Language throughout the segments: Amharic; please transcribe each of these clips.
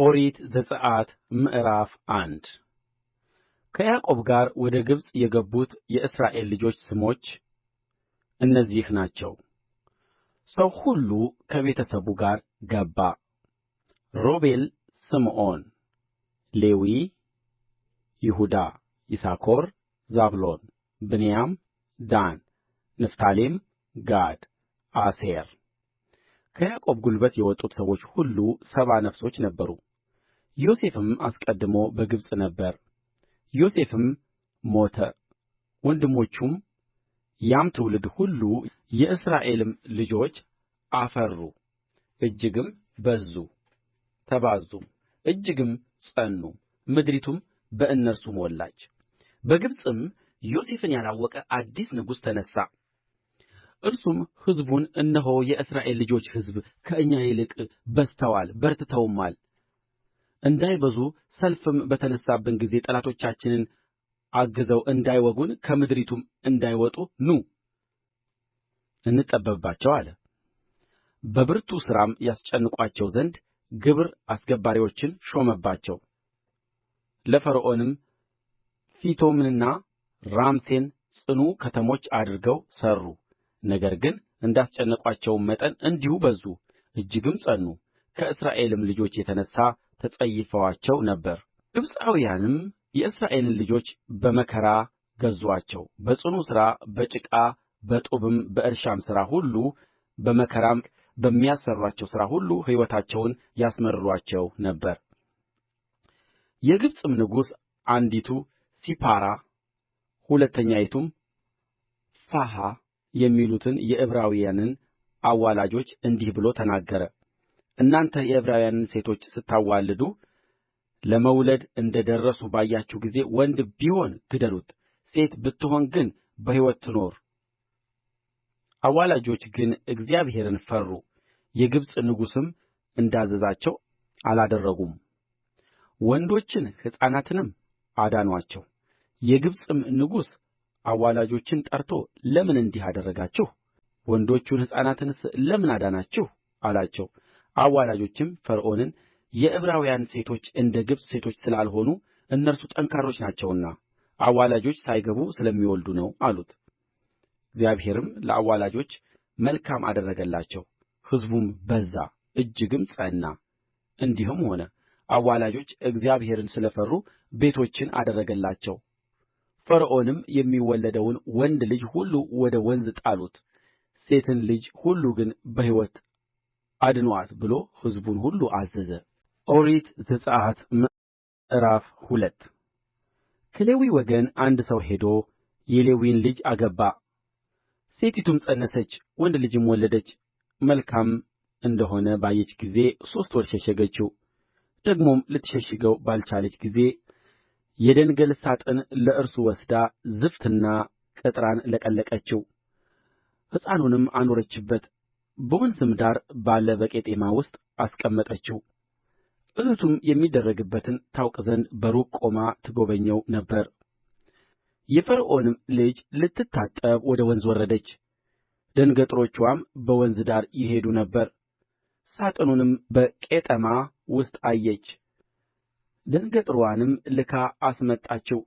ኦሪት ዘጽአት ምዕራፍ አንድ ከያዕቆብ ጋር ወደ ግብፅ የገቡት የእስራኤል ልጆች ስሞች እነዚህ ናቸው። ሰው ሁሉ ከቤተ ሰቡ ጋር ገባ። ሮቤል፣ ስምዖን፣ ሌዊ፣ ይሁዳ፣ ይሳኮር፣ ዛብሎን፣ ብንያም፣ ዳን፣ ንፍታሌም፣ ጋድ፣ አሴር። ከያዕቆብ ጕልበት የወጡት ሰዎች ሁሉ 70 ነፍሶች ነበሩ። ዮሴፍም አስቀድሞ በግብፅ ነበረ። ዮሴፍም ሞተ፣ ወንድሞቹም ያም ትውልድ ሁሉ የእስራኤልም ልጆች አፈሩ፣ እጅግም በዙ፣ ተባዙም፣ እጅግም ጸኑ፣ ምድሪቱም በእነርሱ ሞላች። በግብፅም ዮሴፍን ያላወቀ አዲስ ንጉሥ ተነሣ። እርሱም ሕዝቡን እነሆ የእስራኤል ልጆች ሕዝብ ከእኛ ይልቅ በዝተዋል በርትተውማል። እንዳይበዙ ሰልፍም በተነሳብን ጊዜ ጠላቶቻችንን አግዘው እንዳይወጉን ከምድሪቱም እንዳይወጡ ኑ እንጠበብባቸው አለ። በብርቱ ሥራም ያስጨንቋቸው ዘንድ ግብር አስገባሪዎችን ሾመባቸው። ለፈርዖንም ፊቶምንና ራምሴን ጽኑ ከተሞች አድርገው ሠሩ። ነገር ግን እንዳስጨነቋቸውም መጠን እንዲሁ በዙ፣ እጅግም ጸኑ። ከእስራኤልም ልጆች የተነሣ ተጸይፈዋቸው ነበር። ግብፃውያንም የእስራኤልን ልጆች በመከራ ገዙአቸው። በጽኑ ሥራ፣ በጭቃ በጡብም በእርሻም ሥራ ሁሉ በመከራም በሚያሠሩአቸው ሥራ ሁሉ ሕይወታቸውን ያስመርሩአቸው ነበር። የግብፅም ንጉሥ አንዲቱ ሲፓራ ሁለተኛይቱም ፉሐ የሚሉትን የዕብራውያንን አዋላጆች እንዲህ ብሎ ተናገረ። እናንተ የዕብራውያንን ሴቶች ስታዋልዱ ለመውለድ እንደ ደረሱ ባያችሁ ጊዜ ወንድ ቢሆን ግደሉት፣ ሴት ብትሆን ግን በሕይወት ትኑር። አዋላጆች ግን እግዚአብሔርን ፈሩ፣ የግብፅ ንጉሥም እንዳዘዛቸው አላደረጉም። ወንዶችን ሕፃናትንም አዳኑአቸው። የግብፅም ንጉሥ አዋላጆችን ጠርቶ ለምን እንዲህ አደረጋችሁ? ወንዶቹን ሕፃናትንስ ለምን አዳናችሁ? አላቸው። አዋላጆችም ፈርዖንን የዕብራውያን ሴቶች እንደ ግብፅ ሴቶች ስላልሆኑ እነርሱ ጠንካሮች ናቸውና አዋላጆች ሳይገቡ ስለሚወልዱ ነው አሉት። እግዚአብሔርም ለአዋላጆች መልካም አደረገላቸው፣ ሕዝቡም በዛ እጅግም ጸና። እንዲህም ሆነ፣ አዋላጆች እግዚአብሔርን ስለ ፈሩ ቤቶችን አደረገላቸው። ፈርዖንም የሚወለደውን ወንድ ልጅ ሁሉ ወደ ወንዝ ጣሉት፣ ሴትን ልጅ ሁሉ ግን በሕይወት አድኑአት ብሎ ሕዝቡን ሁሉ አዘዘ። ኦሪት ዘጽአት ምዕራፍ 2 ከሌዊ ወገን አንድ ሰው ሄዶ የሌዊን ልጅ አገባ። ሴቲቱም ፀነሰች፣ ወንድ ልጅም ወለደች። መልካም እንደሆነ ባየች ጊዜ 3 ወር ሸሸገችው። ደግሞም ልትሸሽገው ባልቻለች ጊዜ የደንገል ሣጥን ለእርሱ ወስዳ ዝፍትና ቅጥራን ለቀለቀችው፣ ሕፃኑንም አኖረችበት፣ በወንዝም ዳር ባለ በቄጠማ ውስጥ አስቀመጠችው። እኅቱም የሚደረግበትን ታውቅ ዘንድ በሩቅ ቆማ ትጎበኘው ነበር። የፈርዖንም ልጅ ልትታጠብ ወደ ወንዝ ወረደች። ደንገጥሮችዋም በወንዝ ዳር ይሄዱ ነበር። ሣጥኑንም በቄጠማ ውስጥ አየች። ደንገጥርዋንም ልካ አስመጣችው።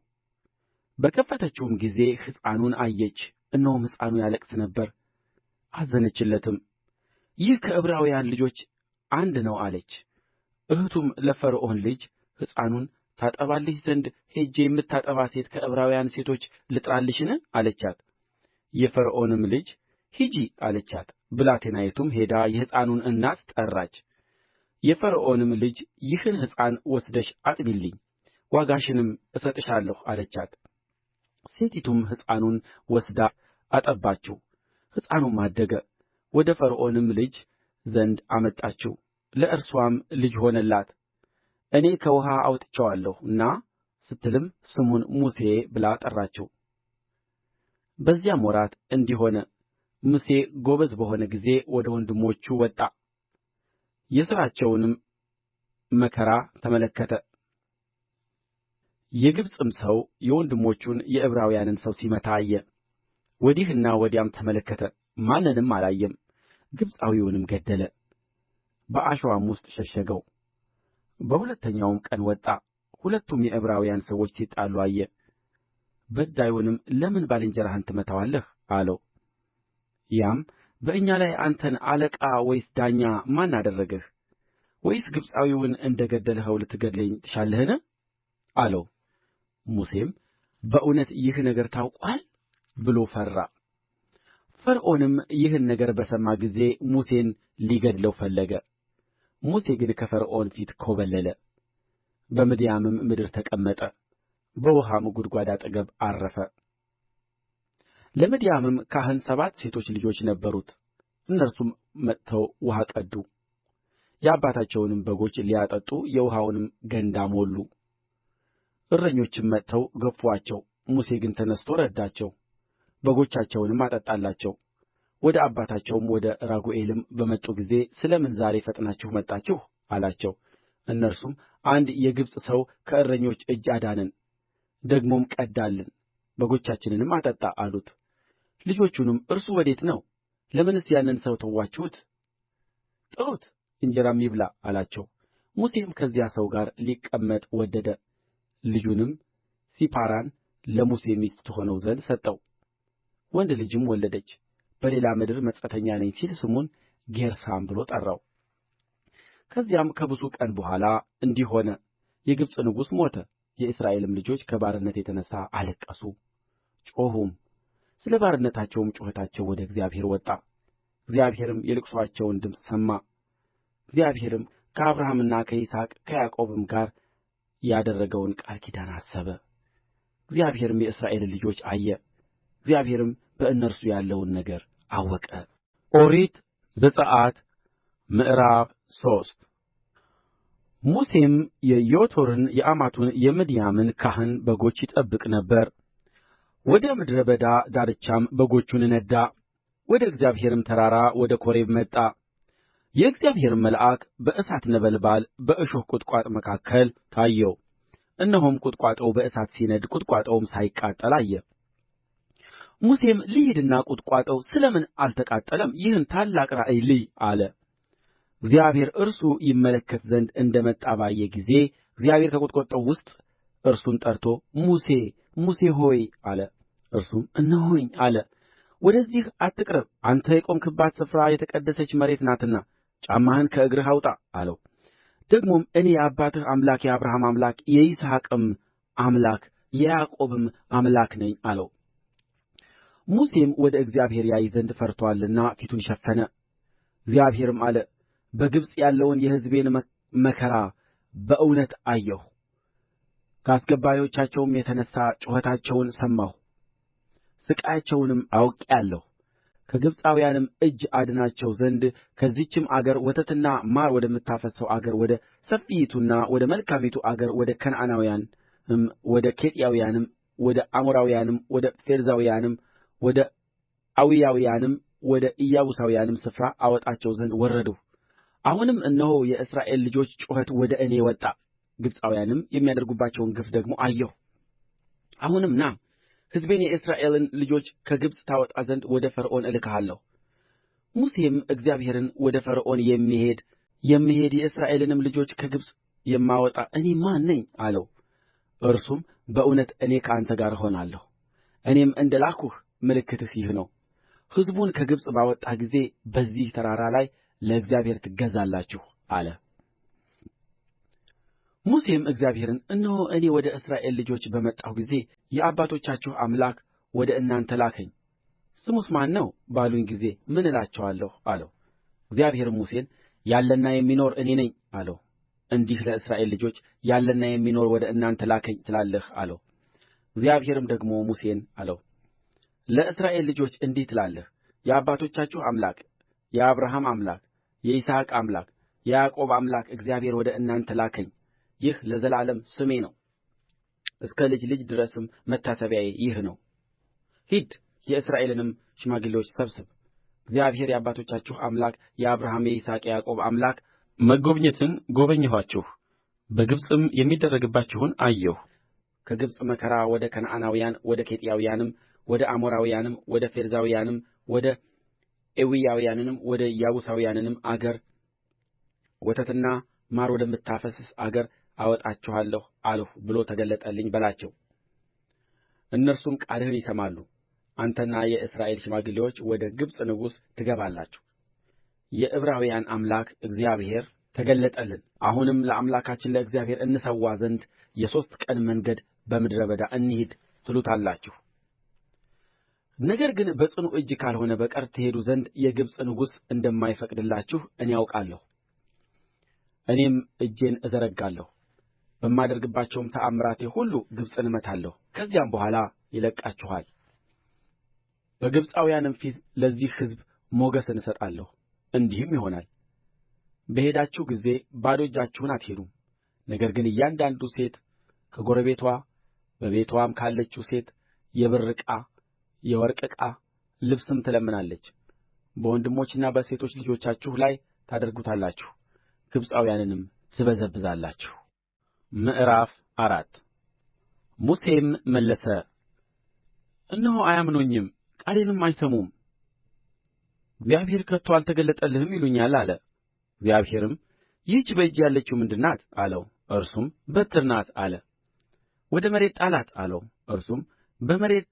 በከፈተችውም ጊዜ ሕፃኑን አየች፣ እነሆም ሕፃኑ ያለቅስ ነበር። አዘነችለትም። ይህ ከዕብራውያን ልጆች አንድ ነው አለች። እኅቱም ለፈርዖን ልጅ ሕፃኑን ታጠባልሽ ዘንድ ሄጄ የምታጠባ ሴት ከዕብራውያን ሴቶች ልጥራልሽን? አለቻት። የፈርዖንም ልጅ ሂጂ አለቻት። ብላቴናይቱም ሄዳ የሕፃኑን እናት ጠራች። የፈርዖንም ልጅ ይህን ሕፃን ወስደሽ አጥቢልኝ፣ ዋጋሽንም እሰጥሻለሁ አለቻት። ሴቲቱም ሕፃኑን ወስዳ አጠባችው። ሕፃኑም አደገ፣ ወደ ፈርዖንም ልጅ ዘንድ አመጣችው፣ ለእርስዋም ልጅ ሆነላት። እኔ ከውኃ አውጥቼዋለሁና ስትልም ስሙን ሙሴ ብላ ጠራችው። በዚያም ወራት እንዲህ ሆነ፣ ሙሴ ጎበዝ በሆነ ጊዜ ወደ ወንድሞቹ ወጣ፣ የሥራቸውንም መከራ ተመለከተ። የግብፅም ሰው የወንድሞቹን የዕብራውያንን ሰው ሲመታ አየ። ወዲህና ወዲያም ተመለከተ፣ ማንንም አላየም። ግብፃዊውንም ገደለ፣ በአሸዋም ውስጥ ሸሸገው። በሁለተኛውም ቀን ወጣ፣ ሁለቱም የዕብራውያን ሰዎች ሲጣሉ አየ። በዳዩንም ለምን ባልንጀራህን ትመታዋለህ አለው። ያም በእኛ ላይ አንተን አለቃ ወይስ ዳኛ ማን አደረገህ? ወይስ ግብፃዊውን እንደ ገደልኸው ልትገድለኝ ትሻለህን? አለው። ሙሴም በእውነት ይህ ነገር ታውቆአል ብሎ ፈራ። ፈርዖንም ይህን ነገር በሰማ ጊዜ ሙሴን ሊገድለው ፈለገ። ሙሴ ግን ከፈርዖን ፊት ኰበለለ፣ በምድያምም ምድር ተቀመጠ፣ በውኃም ጕድጓድ አጠገብ ዐረፈ። ለምድያምም ካህን 7 ሴቶች ልጆች ነበሩት። እነርሱም መጥተው ውኃ ቀዱ፣ የአባታቸውንም በጎች ሊያጠጡ የውኃውንም ገንዳ ሞሉ። እረኞችም መጥተው ገፉአቸው። ሙሴ ግን ተነሥቶ ረዳቸው፣ በጎቻቸውንም አጠጣላቸው። ወደ አባታቸውም ወደ ራጉኤልም በመጡ ጊዜ ስለ ምን ዛሬ ፈጥናችሁ መጣችሁ አላቸው። እነርሱም አንድ የግብፅ ሰው ከእረኞች እጅ አዳነን፣ ደግሞም ቀዳልን፣ በጎቻችንንም አጠጣ አሉት። ልጆቹንም እርሱ ወዴት ነው? ለምንስ ያንን ሰው ተዋችሁት? ጥሩት፣ እንጀራም ይብላ አላቸው። ሙሴም ከዚያ ሰው ጋር ሊቀመጥ ወደደ። ልጁንም ሲፓራን ለሙሴ ሚስት ትሆነው ዘንድ ሰጠው። ወንድ ልጅም ወለደች። በሌላ ምድር መጻተኛ ነኝ ሲል ስሙን ጌርሳም ብሎ ጠራው። ከዚያም ከብዙ ቀን በኋላ እንዲህ ሆነ፣ የግብፅ ንጉሥ ሞተ። የእስራኤልም ልጆች ከባርነት የተነሣ አለቀሱ ጮኹም። ስለ ባርነታቸውም ጩኸታቸው ወደ እግዚአብሔር ወጣ። እግዚአብሔርም የልቅሶአቸውን ድምፅ ሰማ። እግዚአብሔርም ከአብርሃምና ከይስሐቅ ከያዕቆብም ጋር ያደረገውን ቃል ኪዳን አሰበ። እግዚአብሔርም የእስራኤልን ልጆች አየ፣ እግዚአብሔርም በእነርሱ ያለውን ነገር አወቀ። ኦሪት ዘጽአት ምዕራፍ 3 ሙሴም የዮቶርን የአማቱን የምድያምን ካህን በጎች ይጠብቅ ነበር። ወደ ምድረ በዳ ዳርቻም በጎቹን ነዳ። ወደ እግዚአብሔርም ተራራ ወደ ኮሬብ መጣ። የእግዚአብሔርም መልአክ በእሳት ነበልባል በእሾህ ቍጥቋጦ መካከል ታየው። እነሆም ቍጥቋጦው በእሳት ሲነድድ ቍጥቋጦውም ሳይቃጠል አየ። ሙሴም ልሂድና ቍጥቋጦው ስለ ምን አልተቃጠለም? ይህን ታላቅ ራእይ ልይ አለ። እግዚአብሔር እርሱ ይመለከት ዘንድ እንደ መጣ ባየ ጊዜ እግዚአብሔር ከቍጥቋጦው ውስጥ እርሱን ጠርቶ ሙሴ ሙሴ ሆይ አለ። እርሱም እነሆኝ አለ። ወደዚህ አትቅረብ፣ አንተ የቆምህባት ስፍራ የተቀደሰች መሬት ናትና ጫማህን ከእግርህ አውጣ አለው። ደግሞም እኔ የአባትህ አምላክ የአብርሃም አምላክ የይስሐቅም አምላክ የያዕቆብም አምላክ ነኝ አለው። ሙሴም ወደ እግዚአብሔር ያይ ዘንድ ፈርቶአልና ፊቱን ሸፈነ። እግዚአብሔርም አለ፣ በግብፅ ያለውን የሕዝቤን መከራ በእውነት አየሁ። ከአስገባሪዎቻቸውም የተነሣ ጩኸታቸውን ሰማሁ፣ ሥቃያቸውንም አውቄአለሁ። ከግብፃውያንም እጅ አድናቸው ዘንድ ከዚህችም አገር ወተትና ማር ወደምታፈስሰው አገር ወደ ሰፊይቱና ወደ መልካሚቱ አገር ወደ ከነዓናውያንም ወደ ኬጢያውያንም ወደ አሞራውያንም ወደ ፌርዛውያንም ወደ ኤዊያውያንም ወደ ኢያቡሳውያንም ስፍራ አወጣቸው ዘንድ ወረድሁ። አሁንም እነሆ የእስራኤል ልጆች ጩኸት ወደ እኔ ወጣ፣ ግብፃውያንም የሚያደርጉባቸውን ግፍ ደግሞ አየሁ። አሁንም ና ሕዝቤን የእስራኤልን ልጆች ከግብፅ ታወጣ ዘንድ ወደ ፈርዖን እልክሃለሁ። ሙሴም እግዚአብሔርን ወደ ፈርዖን የምሄድ የእስራኤልንም ልጆች ከግብፅ የማወጣ እኔ ማን ነኝ አለው። እርሱም በእውነት እኔ ከአንተ ጋር እሆናለሁ፣ እኔም እንደ ላክሁህ ምልክትህ ይህ ነው። ሕዝቡን ከግብፅ ባወጣህ ጊዜ በዚህ ተራራ ላይ ለእግዚአብሔር ትገዛላችሁ አለ። ሙሴም እግዚአብሔርን እነሆ እኔ ወደ እስራኤል ልጆች በመጣሁ ጊዜ የአባቶቻችሁ አምላክ ወደ እናንተ ላከኝ፣ ስሙስ ማን ነው ባሉኝ ጊዜ ምን እላቸዋለሁ አለው። እግዚአብሔርም ሙሴን ያለና የሚኖር እኔ ነኝ አለው። እንዲህ ለእስራኤል ልጆች ያለና የሚኖር ወደ እናንተ ላከኝ ትላለህ አለው። እግዚአብሔርም ደግሞ ሙሴን አለው፣ ለእስራኤል ልጆች እንዲህ ትላለህ፣ የአባቶቻችሁ አምላክ የአብርሃም አምላክ የይስሐቅ አምላክ የያዕቆብ አምላክ እግዚአብሔር ወደ እናንተ ላከኝ። ይህ ለዘላለም ስሜ ነው፣ እስከ ልጅ ልጅ ድረስም መታሰቢያዬ ይህ ነው። ሂድ የእስራኤልንም ሽማግሌዎች ሰብስብ። እግዚአብሔር የአባቶቻችሁ አምላክ የአብርሃም የይስሐቅ የያዕቆብ አምላክ መጐብኘትን ጐበኘኋችሁ፣ በግብፅም የሚደረግባችሁን አየሁ። ከግብፅ መከራ ወደ ከነዓናውያን ወደ ኬጢያውያንም ወደ አሞራውያንም ወደ ፌርዛውያንም ወደ ኤዊያውያንም ወደ ኢያቡሳውያንም አገር ወተትና ማር ወደምታፈስስ አገር አወጣችኋለሁ አልሁ ብሎ ተገለጠልኝ በላቸው። እነርሱም ቃልህን ይሰማሉ። አንተና የእስራኤል ሽማግሌዎች ወደ ግብፅ ንጉሥ ትገባላችሁ። የዕብራውያን አምላክ እግዚአብሔር ተገለጠልን። አሁንም ለአምላካችን ለእግዚአብሔር እንሠዋ ዘንድ የ3 ቀን መንገድ በምድረ በዳ እንሂድ ትሉታላችሁ። ነገር ግን በጽኑ እጅ ካልሆነ በቀር ትሄዱ ዘንድ የግብፅ ንጉሥ እንደማይፈቅድላችሁ እኔ አውቃለሁ። እኔም እጄን እዘረጋለሁ፣ በማደርግባቸውም ተአምራቴ ሁሉ ግብፅን እመታለሁ። ከዚያም በኋላ ይለቅቃችኋል። በግብፃውያንም ፊት ለዚህ ሕዝብ ሞገስን እሰጣለሁ። እንዲህም ይሆናል፣ በሄዳችሁ ጊዜ ባዶ እጃችሁን አትሄዱም። ነገር ግን እያንዳንዱ ሴት ከጎረቤትዋ በቤትዋም ካለችው ሴት የብር ዕቃ፣ የወርቅ ዕቃ፣ ልብስም ትለምናለች። በወንድሞችና በሴቶች ልጆቻችሁ ላይ ታደርጉታላችሁ፣ ግብፃውያንንም ትበዘብዛላችሁ። ምዕራፍ 4 ሙሴም መለሰ፣ እነሆ አያምኑኝም፣ ቃሌንም አይሰሙም። እግዚአብሔር ከቶ አልተገለጠልህም ይሉኛል አለ። እግዚአብሔርም ይህች በእጅ ያለችው ምንድር ናት አለው። እርሱም በትር ናት አለ። ወደ መሬት ጣላት አለው። እርሱም በመሬት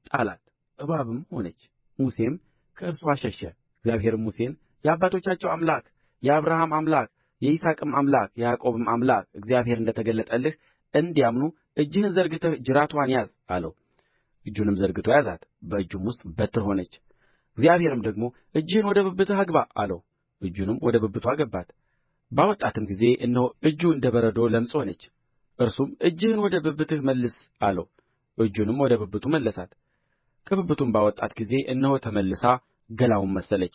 ጣላት፣ እባብም ሆነች። ሙሴም ከእርሷ ሸሸ። እግዚአብሔርም ሙሴን የአባቶቻቸው አምላክ የአብርሃም አምላክ የይስሐቅም አምላክ የያዕቆብም አምላክ እግዚአብሔር እንደ ተገለጠልህ እንዲያምኑ እጅህን ዘርግተህ ጅራትዋን ያዝ አለው። እጁንም ዘርግቶ ያዛት፣ በእጁም ውስጥ በትር ሆነች። እግዚአብሔርም ደግሞ እጅህን ወደ ብብትህ አግባ አለው። እጁንም ወደ ብብቱ አገባት። ባወጣትም ጊዜ እነሆ እጁ እንደ በረዶ ለምጽ ሆነች። እርሱም እጅህን ወደ ብብትህ መልስ አለው። እጁንም ወደ ብብቱ መለሳት። ከብብቱም ባወጣት ጊዜ እነሆ ተመልሳ ገላውን መሰለች።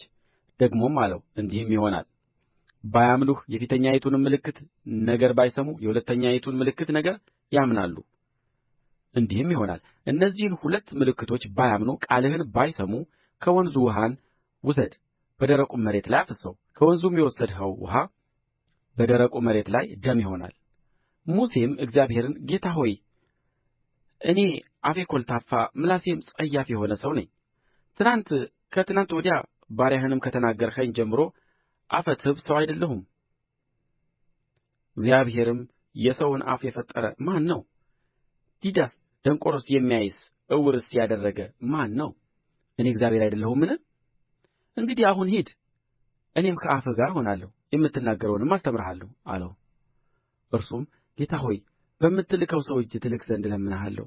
ደግሞም አለው፣ እንዲህም ይሆናል ባያምኑህ የፊተኛይቱንም ምልክት ነገር ባይሰሙ የሁለተኛይቱን ምልክት ነገር ያምናሉ። እንዲህም ይሆናል እነዚህን 2 ምልክቶች ባያምኑ ቃልህን ባይሰሙ ከወንዙ ውኃን ውሰድ፣ በደረቁም መሬት ላይ አፍስሰው። ከወንዙም የወሰድኸው ውኃ በደረቁ መሬት ላይ ደም ይሆናል። ሙሴም እግዚአብሔርን ጌታ ሆይ እኔ አፌ ኰልታፋ ምላሴም ጸያፍ የሆነ ሰው ነኝ። ከትናንት ወዲያ ባሪያህንም ከተናገርኸኝ ጀምሮ አፈ ትብ ሰው አይደለሁም። እግዚአብሔርም የሰውን አፍ የፈጠረ ማን ነው? ዲዳስ ደንቆሮስ የሚያይስ ዕውርስ ያደረገ ማን ነው? እኔ እግዚአብሔር አይደለሁምን? እንግዲህ አሁን ሂድ፣ እኔም ከአፍህ ጋር እሆናለሁ፣ የምትናገረውንም አስተምርሃለሁ አለው። እርሱም ጌታ ሆይ በምትልከው ሰው እጅ ትልክ ዘንድ እለምንሃለሁ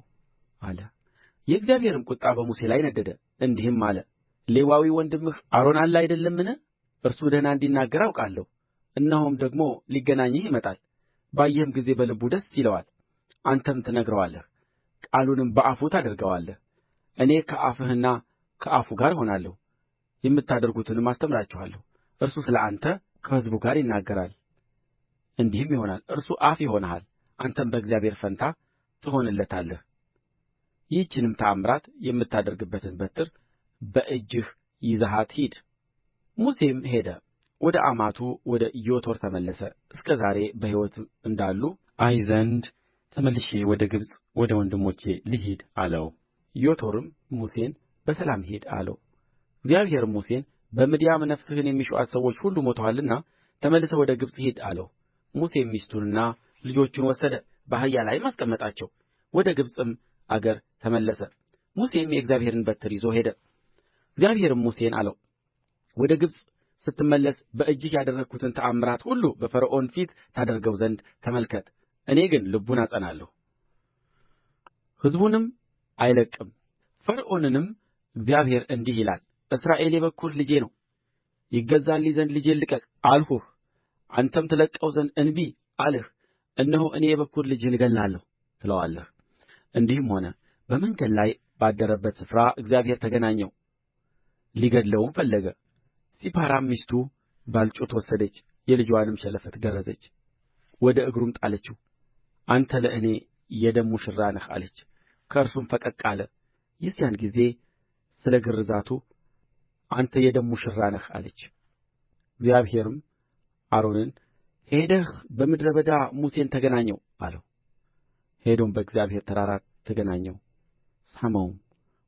አለ። የእግዚአብሔርም ቍጣ በሙሴ ላይ ነደደ፣ እንዲህም አለ፣ ሌዋዊ ወንድምህ አሮን አለ አይደለምን? እርሱ ደህና እንዲናገር አውቃለሁ። እነሆም ደግሞ ሊገናኝህ ይመጣል። ባየህም ጊዜ በልቡ ደስ ይለዋል። አንተም ትነግረዋለህ፣ ቃሉንም በአፉ ታደርገዋለህ። እኔ ከአፍህና ከአፉ ጋር እሆናለሁ፣ የምታደርጉትንም አስተምራችኋለሁ። እርሱ ስለ አንተ ከሕዝቡ ጋር ይናገራል። እንዲህም ይሆናል እርሱ አፍ ይሆንሃል፣ አንተም በእግዚአብሔር ፋንታ ትሆንለታለህ። ይህችንም ተአምራት የምታደርግበትን በትር በእጅህ ይዘሃት ሂድ። ሙሴም ሄደ፣ ወደ አማቱ ወደ ዮቶር ተመለሰ። እስከ ዛሬ በሕይወት እንዳሉ አይ ዘንድ ተመልሼ ወደ ግብፅ ወደ ወንድሞቼ ልሂድ አለው። ዮቶርም ሙሴን በሰላም ሂድ አለው። እግዚአብሔርም ሙሴን በምድያም ነፍስህን የሚሹአት ሰዎች ሁሉ ሞተዋልና ተመልሰህ ወደ ግብፅ ሂድ አለው። ሙሴም ሚስቱንና ልጆቹን ወሰደ፣ በአህያ ላይም አስቀመጣቸው፣ ወደ ግብፅም አገር ተመለሰ። ሙሴም የእግዚአብሔርን በትር ይዞ ሄደ። እግዚአብሔርም ሙሴን አለው፣ ወደ ግብፅ ስትመለስ በእጅህ ያደረግሁትን ተአምራት ሁሉ በፈርዖን ፊት ታደርገው ዘንድ ተመልከት። እኔ ግን ልቡን አጸናለሁ፣ ሕዝቡንም አይለቅም። ፈርዖንንም እግዚአብሔር እንዲህ ይላል፣ እስራኤል የበኵር ልጄ ነው፣ ይገዛልኝ ዘንድ ልጄን ልቀቅ አልሁህ። አንተም ትለቅቀው ዘንድ እንቢ አልህ። እነሆ እኔ የበኵር ልጅህን እገድላለሁ ትለዋለህ። እንዲህም ሆነ፣ በመንገድ ላይ ባደረበት ስፍራ እግዚአብሔር ተገናኘው፣ ሊገድለውም ፈለገ። ሲፓራም ሚስቱ ባልጩት ወሰደች፣ የልጅዋንም ሸለፈት ገረዘች፣ ወደ እግሩም ጣለችው። አንተ ለእኔ የደም ሙሽራ ነህ አለች። ከእርሱም ፈቀቅ አለ። የዚያን ጊዜ ስለ ግርዛቱ አንተ የደም ሙሽራ ነህ አለች። እግዚአብሔርም አሮንን ሄደህ በምድረ በዳ ሙሴን ተገናኘው አለው። ሄዶም በእግዚአብሔር ተራራ ተገናኘው፣ ሳመውም።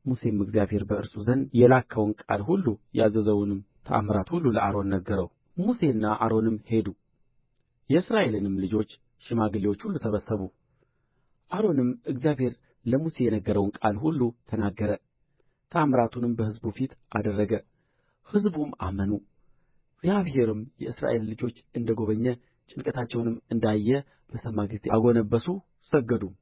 ሙሴም እግዚአብሔር በእርሱ ዘንድ የላከውን ቃል ሁሉ ያዘዘውንም ተአምራት ሁሉ ለአሮን ነገረው። ሙሴና አሮንም ሄዱ፣ የእስራኤልንም ልጆች ሽማግሌዎች ሁሉ ሰበሰቡ። አሮንም እግዚአብሔር ለሙሴ የነገረውን ቃል ሁሉ ተናገረ፣ ተአምራቱንም በሕዝቡ ፊት አደረገ። ሕዝቡም አመኑ። እግዚአብሔርም የእስራኤልን ልጆች እንደ ጐበኘ ጭንቀታቸውንም እንዳየ በሰማ ጊዜ አጎነበሱ፣ ሰገዱም።